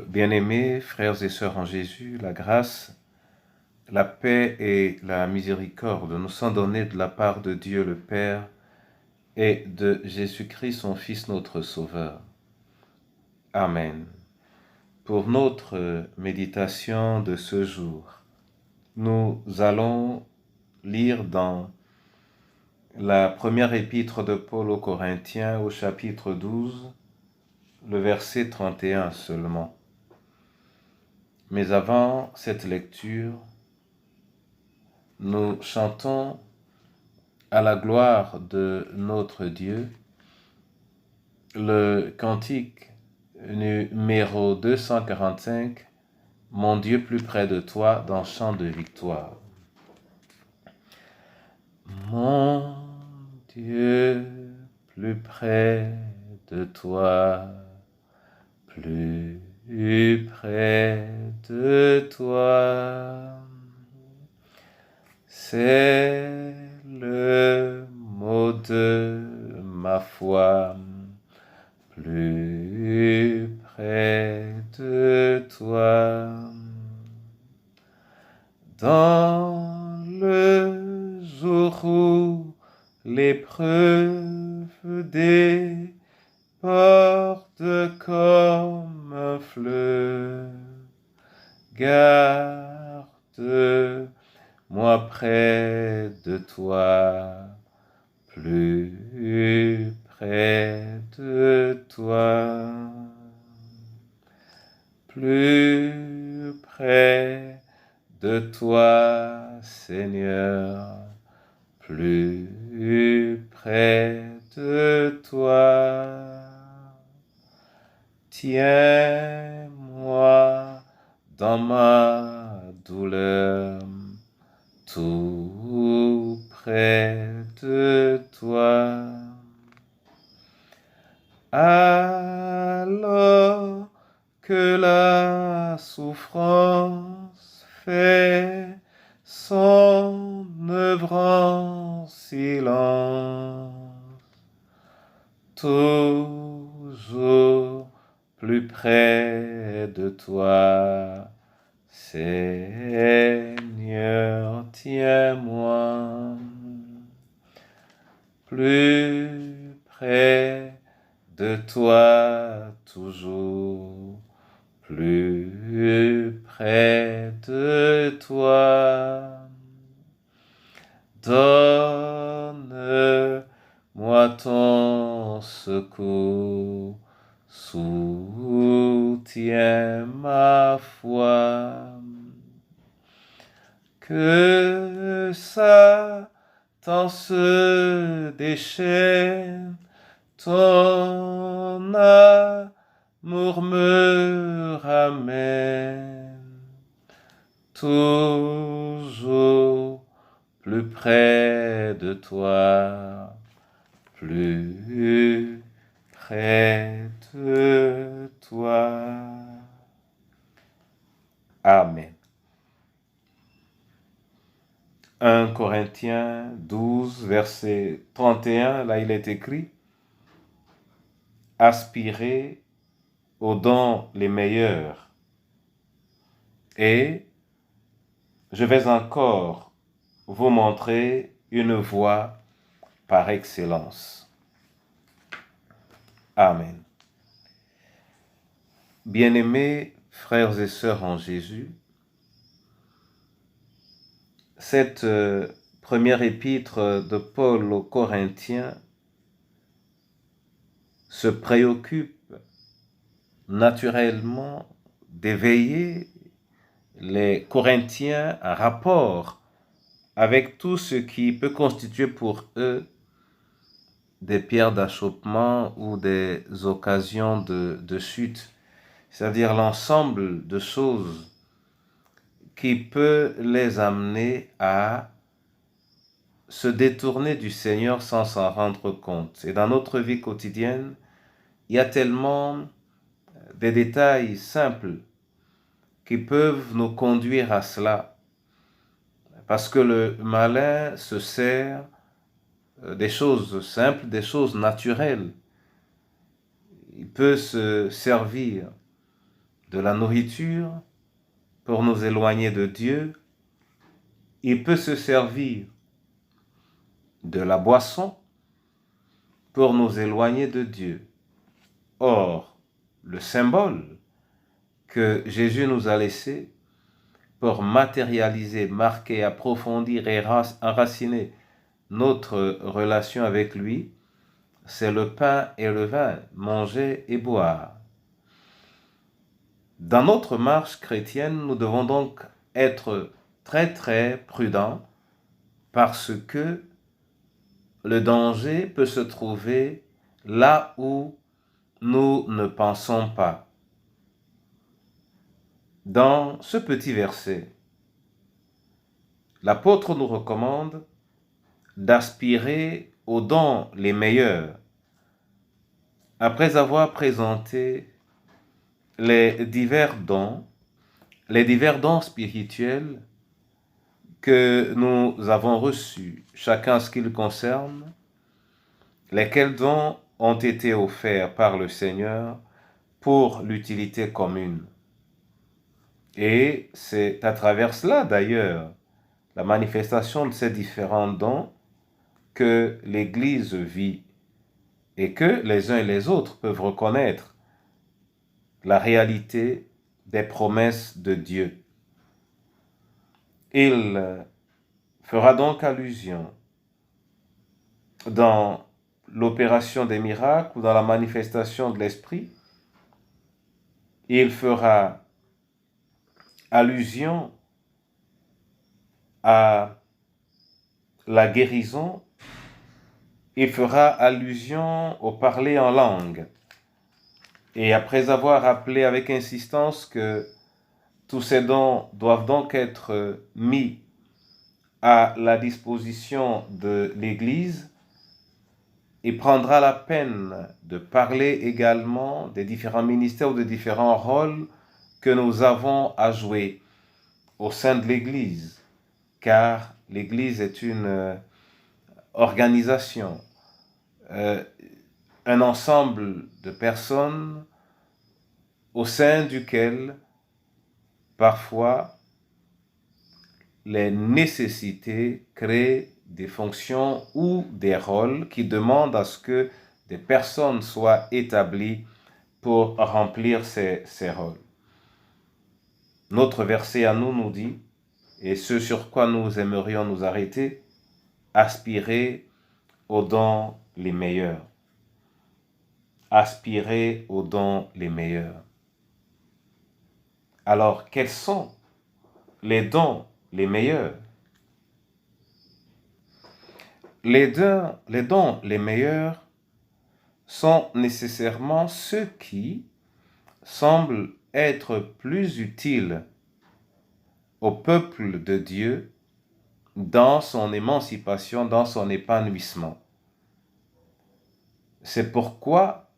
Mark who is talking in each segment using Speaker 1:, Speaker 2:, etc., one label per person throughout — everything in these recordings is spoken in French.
Speaker 1: Bien-aimés frères et sœurs en Jésus, la grâce, la paix et la miséricorde nous sont données de la part de Dieu le Père et de Jésus-Christ son Fils notre Sauveur. Amen. Pour notre méditation de ce jour, nous allons lire dans la première épître de Paul aux Corinthiens au chapitre 12, le verset 31 seulement. Mais avant cette lecture, nous chantons à la gloire de notre Dieu le cantique numéro 245, Mon Dieu plus près de toi, dans chant de victoire. Mon Dieu plus près de toi, plus près de toi, c'est le mot de ma foi, plus près de toi. Dans le jour où l'épreuve déborde comme un fleuve, garde-moi près de toi, plus près de toi, plus près de toi, Seigneur, plus près de toi. Tiens-moi dans ma douleur, tout près de toi. Alors que la souffrance fait son œuvre en silence, toujours plus près de toi, Seigneur, tiens-moi, plus près de toi, toujours, plus près de toi. Donne-moi ton secours, soutiens ma foi, que Satan se déchaîne, ton amour me ramène toujours plus près de toi, plus près de toi. Amen. 1 Corinthiens 12, verset 31, là il est écrit « Aspirez aux dons les meilleurs. » Et je vais encore vous montrer une voie par excellence. Amen. Bien-aimés frères et sœurs en Jésus, cette première épître de Paul aux Corinthiens se préoccupe naturellement d'éveiller les Corinthiens en rapport avec tout ce qui peut constituer pour eux des pierres d'achoppement ou des occasions de chute, c'est-à-dire l'ensemble de choses qui peut les amener à se détourner du Seigneur sans s'en rendre compte. Et dans notre vie quotidienne, il y a tellement des détails simples qui peuvent nous conduire à cela, parce que le malin se sert des choses simples, des choses naturelles. Il peut se servir de la nourriture pour nous éloigner de Dieu. Il peut se servir de la boisson pour nous éloigner de Dieu. Or, le symbole que Jésus nous a laissé pour matérialiser, marquer, approfondir et enraciner notre relation avec lui, c'est le pain et le vin, manger et boire. Dans notre marche chrétienne, nous devons donc être très très prudents parce que le danger peut se trouver là où nous ne pensons pas. Dans ce petit verset, l'apôtre nous recommande d'aspirer aux dons les meilleurs. Après avoir présenté les divers dons spirituels que nous avons reçus, chacun ce qui le concerne, lesquels dons ont été offerts par le Seigneur pour l'utilité commune. Et c'est à travers cela, d'ailleurs, la manifestation de ces différents dons que l'Église vit et que les uns et les autres peuvent reconnaître la réalité des promesses de Dieu. Il fera donc allusion dans l'opération des miracles ou dans la manifestation de l'Esprit. Il fera allusion à la guérison. Il fera allusion au parler en langue. Et après avoir rappelé avec insistance que tous ces dons doivent donc être mis à la disposition de l'Église, il prendra la peine de parler également des différents ministères ou des différents rôles que nous avons à jouer au sein de l'Église, car l'Église est une organisation, un ensemble de personnes au sein duquel parfois les nécessités créent des fonctions ou des rôles qui demandent à ce que des personnes soient établies pour remplir ces rôles. Notre verset à nous dit, et ce sur quoi nous aimerions nous arrêter, aspirer aux dons les meilleurs. Aspirer aux dons les meilleurs. Alors, quels sont les dons les meilleurs? Les dons les meilleurs sont nécessairement ceux qui semblent être plus utiles au peuple de Dieu dans son émancipation, dans son épanouissement. C'est pourquoi,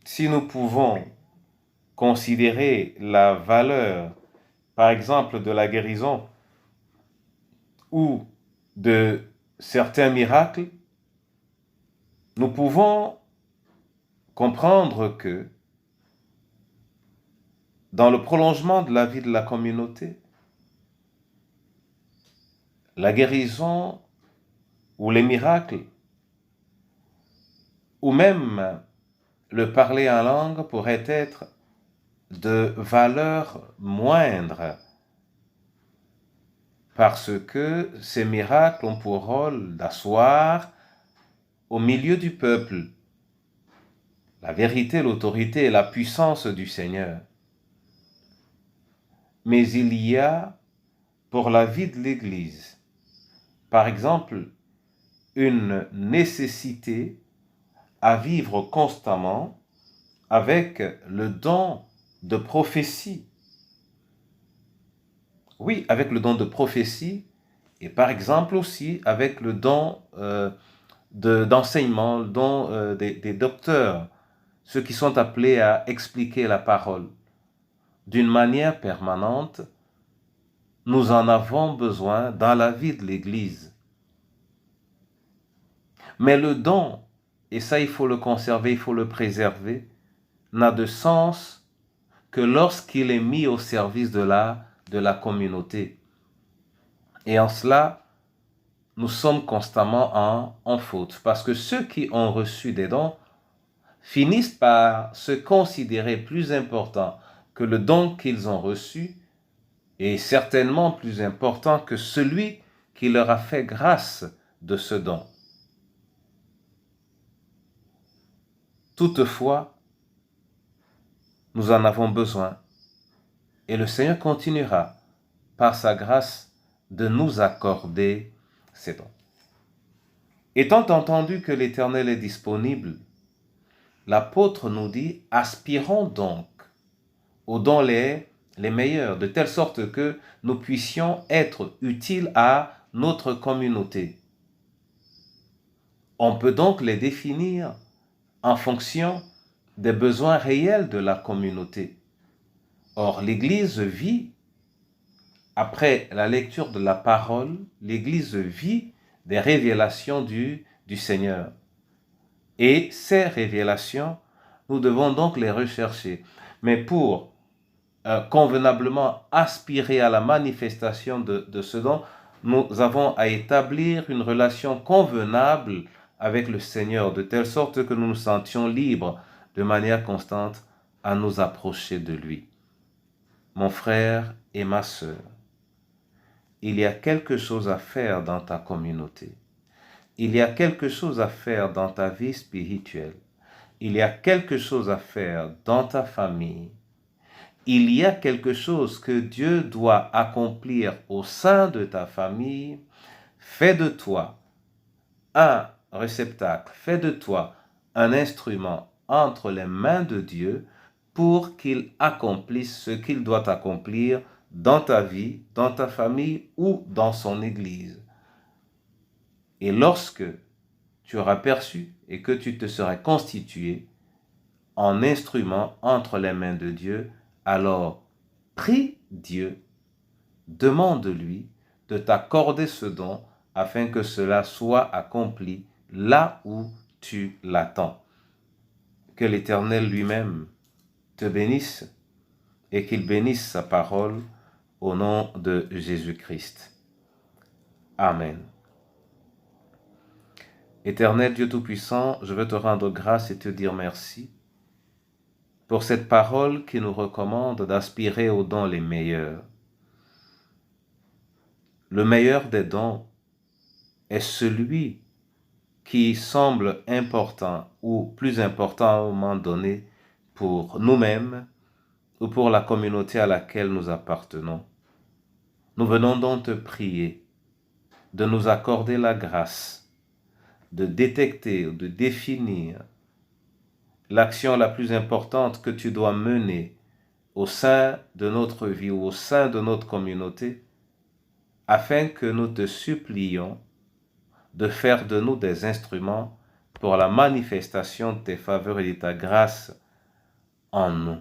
Speaker 1: si nous pouvons considérer la valeur, par exemple, de la guérison ou de certains miracles, nous pouvons comprendre que dans le prolongement de la vie de la communauté, la guérison ou les miracles, ou même le parler en langue pourrait être de valeur moindre, parce que ces miracles ont pour rôle d'asseoir au milieu du peuple la vérité, l'autorité et la puissance du Seigneur. Mais il y a, pour la vie de l'Église, par exemple, une nécessité à vivre constamment avec le don de prophétie. Oui, avec le don de prophétie et par exemple aussi avec le don d'enseignement, le don des docteurs, ceux qui sont appelés à expliquer la parole. D'une manière permanente, nous en avons besoin dans la vie de l'Église. Mais le don, et ça il faut le conserver, il faut le préserver, n'a de sens que lorsqu'il est mis au service de la communauté. Et en cela, nous sommes constamment en faute, parce que ceux qui ont reçu des dons finissent par se considérer plus importants que le don qu'ils ont reçu, et certainement plus important que celui qui leur a fait grâce de ce don. Toutefois, nous en avons besoin, et le Seigneur continuera, par sa grâce, de nous accorder ces dons. Étant entendu que l'Éternel est disponible, l'apôtre nous dit, aspirons donc aux dons les meilleurs, de telle sorte que nous puissions être utiles à notre communauté. On peut donc les définir en fonction des besoins réels de la communauté. Or, l'Église vit, après la lecture de la parole, l'Église vit des révélations du Seigneur. Et ces révélations, nous devons donc les rechercher. Mais pour convenablement aspirer à la manifestation de ce don, nous avons à établir une relation convenable avec le Seigneur, de telle sorte que nous nous sentions libres de manière constante à nous approcher de lui. Mon frère et ma sœur, il y a quelque chose à faire dans ta communauté. Il y a quelque chose à faire dans ta vie spirituelle. Il y a quelque chose à faire dans ta famille. Il y a quelque chose que Dieu doit accomplir au sein de ta famille. Fais de toi un réceptacle, fais de toi un instrument entre les mains de Dieu pour qu'il accomplisse ce qu'il doit accomplir dans ta vie, dans ta famille ou dans son Église. Et lorsque tu auras perçu et que tu te seras constitué en instrument entre les mains de Dieu, alors prie Dieu, demande-lui de t'accorder ce don afin que cela soit accompli là où tu l'attends. Que l'Éternel lui-même te bénisse et qu'il bénisse sa parole au nom de Jésus-Christ. Amen. Éternel Dieu Tout-Puissant, je veux te rendre grâce et te dire merci pour cette parole qui nous recommande d'aspirer aux dons les meilleurs. Le meilleur des dons est celui qui semble important ou plus important à un moment donné pour nous-mêmes ou pour la communauté à laquelle nous appartenons. Nous venons donc te prier de nous accorder la grâce de détecter ou de définir l'action la plus importante que tu dois mener au sein de notre vie ou au sein de notre communauté, afin que nous te supplions de faire de nous des instruments pour la manifestation de tes faveurs et de ta grâce en nous.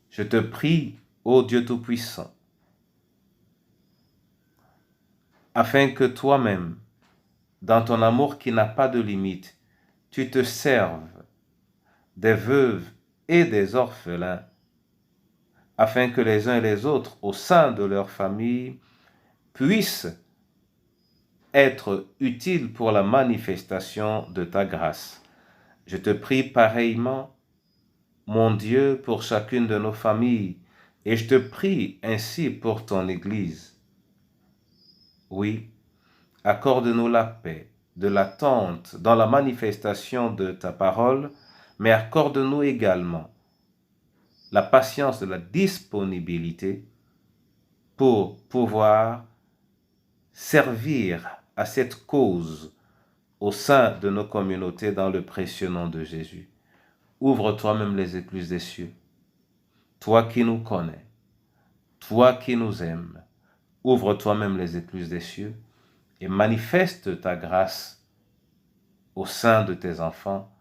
Speaker 1: Je te prie, ô Dieu Tout-Puissant, afin que toi-même, dans ton amour qui n'a pas de limite, tu te serves des veuves et des orphelins, afin que les uns et les autres, au sein de leur famille, puissent être utiles pour la manifestation de ta grâce. Je te prie pareillement, mon Dieu, pour chacune de nos familles, et je te prie ainsi pour ton Église. Oui, accorde-nous la paix, de l'attente dans la manifestation de ta parole, mais accorde-nous également la patience de la disponibilité pour pouvoir servir à cette cause au sein de nos communautés dans le précieux nom de Jésus. Ouvre toi-même les écluses des cieux, toi qui nous connais, toi qui nous aimes, ouvre toi-même les écluses des cieux et manifeste ta grâce au sein de tes enfants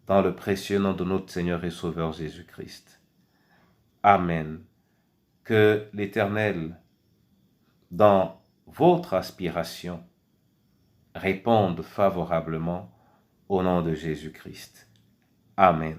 Speaker 1: dans le précieux nom de notre Seigneur et Sauveur Jésus-Christ. Amen. Que l'Éternel, dans votre aspiration, réponde favorablement au nom de Jésus-Christ. Amen.